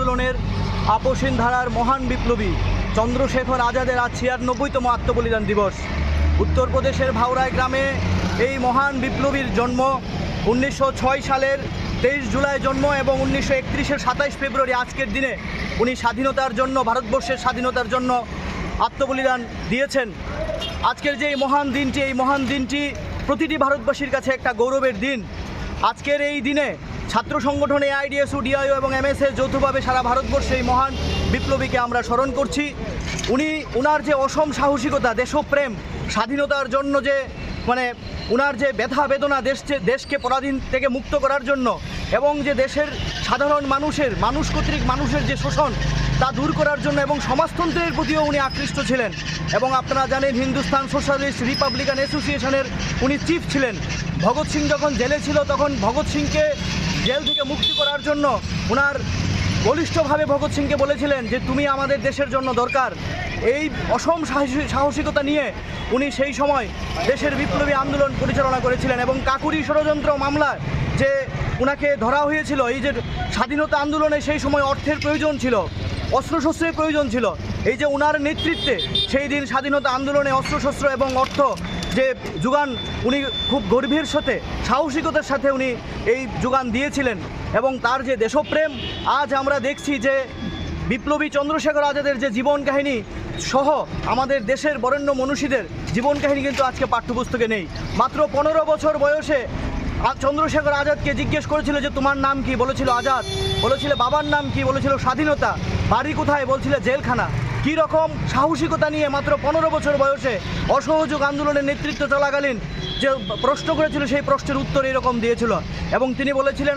আন্দোলনের আপসহীন ধারার মহান বিপ্লবী চন্দ্রশেখর আজাদের আজ ৯৬তম আত্মবলিদান দিবস। উত্তরপ্রদেশের ভাওরাই গ্রামে এই মহান বিপ্লবীর জন্ম। ১৯০৬ সালের ২৩ জুলাই জন্ম এবং ১৯৩১-এর ২৭ ফেব্রুয়ারি আজকের দিনে উনি স্বাধীনতার জন্য, ভারতবর্ষের স্বাধীনতার জন্য আত্মবলিদান দিয়েছেন। আজকের যে এই মহান দিনটি প্রতিটি ভারতবাসীর কাছে একটা গৌরবের দিন। আজকের এই দিনে ছাত্র সংগঠন এআইডিএসইউ, ডিআইইউ এবং এমএসএ যৌথভাবে সারা ভারতবর্ষে এই মহান বিপ্লবীকে আমরা স্মরণ করছি। উনার যে অসম সাহসিকতা, দেশপ্রেম, স্বাধীনতার জন্য যে উনার যে ব্যথা বেদনা, দেশকে পরাধীন থেকে মুক্ত করার জন্য, এবং যে দেশের সাধারণ মানুষ কর্তৃক মানুষের যে শোষণ তা দূর করার জন্য এবং সমাজতন্ত্রের প্রতিও উনি আকৃষ্ট ছিলেন। এবং আপনারা জানেন হিন্দুস্তান সোশ্যালিস্ট রিপাবলিকান অ্যাসোসিয়েশনের উনি চিফ ছিলেন। ভগৎ সিং যখন জেলে ছিল তখন ভগৎ সিংকে জেল থেকে মুক্তি করার জন্য উনার বলিষ্ঠভাবে ভগৎ সিংকে বলেছিলেন যে তুমি আমাদের দেশের জন্য দরকার। এই অসম সাহসিকতা নিয়ে উনি সেই সময় দেশের বিপ্লবী আন্দোলন পরিচালনা করেছিলেন। এবং কাকুরি ষড়যন্ত্র মামলায় যে উনাকে ধরা হয়েছিল, এই যে স্বাধীনতা আন্দোলনে সেই সময় অর্থের প্রয়োজন ছিল, অস্ত্রশস্ত্রের প্রয়োজন ছিল, এই যে উনার নেতৃত্বে সেই দিন স্বাধীনতা আন্দোলনে অস্ত্রশস্ত্র এবং অর্থ যে যোগান উনি খুব গর্বের সাথে, সাহসিকতার সাথে উনি এই যোগান দিয়েছিলেন। এবং তার যে দেশপ্রেম, আজ আমরা দেখছি যে বিপ্লবী চন্দ্রশেখর আজাদের যে জীবন কাহিনী সহ আমাদের দেশের বরেণ্য মনীষীদের জীবন কাহিনী কিন্তু আজকে পাঠ্যপুস্তকে নেই। মাত্র ১৫ বছর বয়সে চন্দ্রশেখর আজাদকে জিজ্ঞেস করেছিল যে তোমার নাম কি? বলেছিল আজাদ। বলেছিল বাবার নাম কি? বলেছিল স্বাধীনতা। বাড়ি কোথায়? বলছিল জেলখানা। কী রকম সাহসিকতা নিয়ে মাত্র ১৫ বছর বয়সে অসহযোগ আন্দোলনের নেতৃত্ব চলাকালীন যে প্রশ্ন করেছিল সেই প্রশ্নের উত্তর এরকম দিয়েছিল। এবং তিনি বলেছিলেন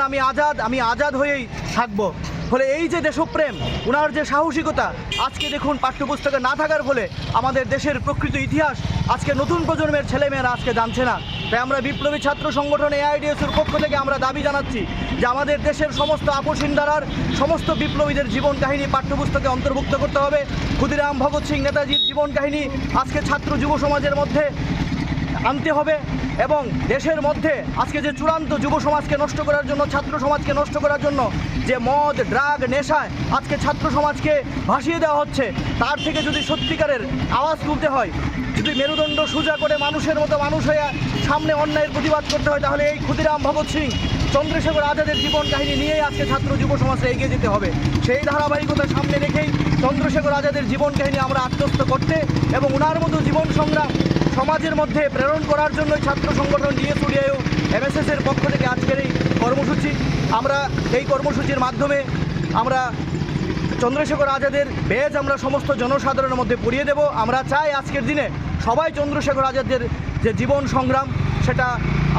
আমি আজাদ হয়েই থাকবো। ফলে এই যে দেশপ্রেম, উনার যে সাহসিকতা আজকে দেখুন পাঠ্যপুস্তকে না থাকার ফলে আমাদের দেশের প্রকৃত ইতিহাস আজকে নতুন প্রজন্মের ছেলেমেয়েরা আজকে জানছে না। তাই আমরা বিপ্লবী ছাত্র সংগঠন এআইডিএসইউর পক্ষ থেকে আমরা দাবি জানাচ্ছি যে আমাদের দেশের সমস্ত আপসহীন ধারার সমস্ত বিপ্লবীদের জীবন কাহিনী পাঠ্যপুস্তকে অন্তর্ভুক্ত করতে হবে। ক্ষুদিরাম, ভগৎ সিং, নেতাজির জীবন কাহিনী আজকে ছাত্র যুব সমাজের মধ্যে আনতে হবে। এবং দেশের মধ্যে আজকে যে চূড়ান্ত যুব সমাজকে নষ্ট করার জন্য, ছাত্র সমাজকে নষ্ট করার জন্য যে মদ, ড্রাগ, নেশায় আজকে ছাত্র সমাজকে ভাসিয়ে দেওয়া হচ্ছে, তার থেকে যদি সত্যিকারের আওয়াজ তুলতে হয়, যদি মেরুদণ্ড সোজা করে মানুষের মতো মানুষ হয়ে সামনে অন্যায়ের প্রতিবাদ করতে হয়, তাহলে এই ক্ষুদিরাম, ভগৎ সিং, চন্দ্রশেখর আজাদের জীবন কাহিনী নিয়েই আজকে ছাত্র যুব সমাজে এগিয়ে যেতে হবে। সেই ধারাবাহিকতা সামনে রেখেই চন্দ্রশেখর আজাদের জীবন কাহিনী আমরা আত্মস্থ করতে এবং ওনার মতো জীবন সংগ্রাম সমাজের মধ্যে প্রেরণ করার জন্য ছাত্র সংগঠন ডিএসইউ, ডিআইইউ, এমএসএসের পক্ষ থেকে আজকের এই কর্মসূচি। আমরা এই কর্মসূচির মাধ্যমে আমরা চন্দ্রশেখর আজাদের বেজ আমরা সমস্ত জনসাধারণের মধ্যে পড়িয়ে দেব। আমরা চাই আজকের দিনে সবাই চন্দ্রশেখর আজাদের যে জীবন সংগ্রাম সেটা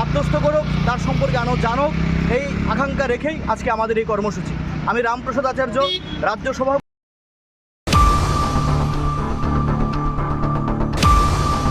আত্মস্থ করুক, তার সম্পর্কে জানুক, এই আকাঙ্ক্ষা রেখেই আজকে আমাদের এই কর্মসূচি। আমি রামপ্রসাদ আচার্য, রাজ্য সভাপতি।